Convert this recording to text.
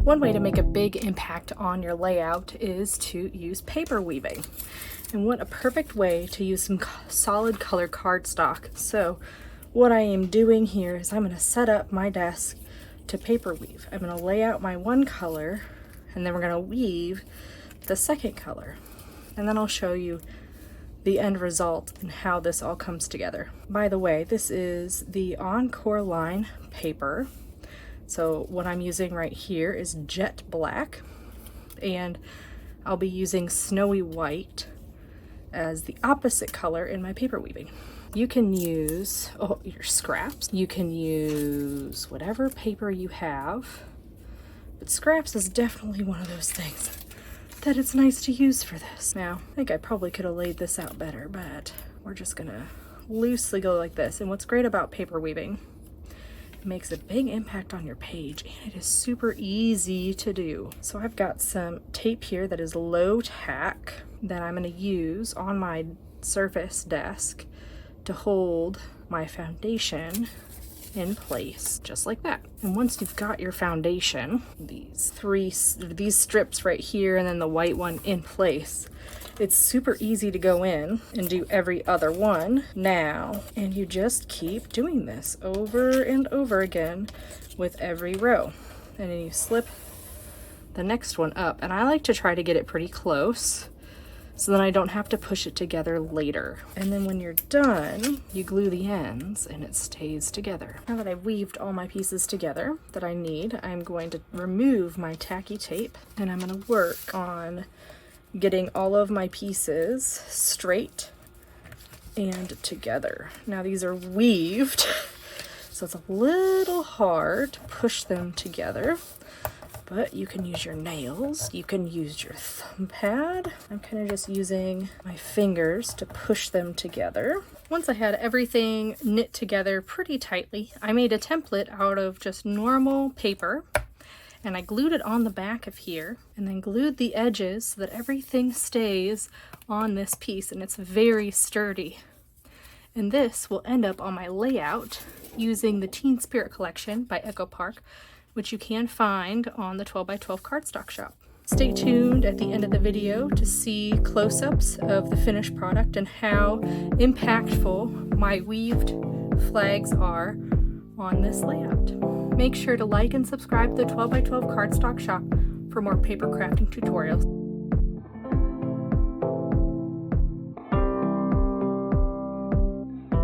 One way to make a big impact on your layout is to use paper weaving. And what a perfect way to use some solid color cardstock. So what I am doing here is I'm going to set up my desk to paper weave. I'm going to lay out my one color, and then we're going to weave the second color. And then I'll show you the end result and how this all comes together. By the way, this is the Encore line paper. So what I'm using right here is jet black, and I'll be using snowy white as the opposite color in my paper weaving. You can use your scraps. You can use whatever paper you have, but scraps is definitely one of those things that it's nice to use for this. Now, I think I probably could have laid this out better, but we're just gonna loosely go like this. And what's great about paper weaving, it makes a big impact on your page, and it is super easy to do. So I've got some tape here that is low tack that I'm going to use on my surface desk to hold my foundation in place, just like that. And once you've got your foundation, these strips right here and then the white one in place, it's super easy to go in and do every other one now, and you just keep doing this over and over again with every row. And then you slip the next one up, and I like to try to get it pretty close so then I don't have to push it together later. And then when you're done, you glue the ends and it stays together. Now that I've weaved all my pieces together that I need, I'm going to remove my tacky tape, and I'm going to work on getting all of my pieces straight and together. Now these are weaved, so it's a little hard to push them together, but you can use your nails, you can use your thumb pad. I'm kind of just using my fingers to push them together. Once I had everything knit together pretty tightly, I made a template out of just normal paper, and I glued it on the back of here, and then glued the edges so that everything stays on this piece, and it's very sturdy. And this will end up on my layout using the Teen Spirit collection by Echo Park, which you can find on the 12x12 cardstock shop. Stay tuned at the end of the video to see close-ups of the finished product and how impactful my weaved flags are on this layout. Make sure to like and subscribe to the 12x12 cardstock shop for more paper crafting tutorials.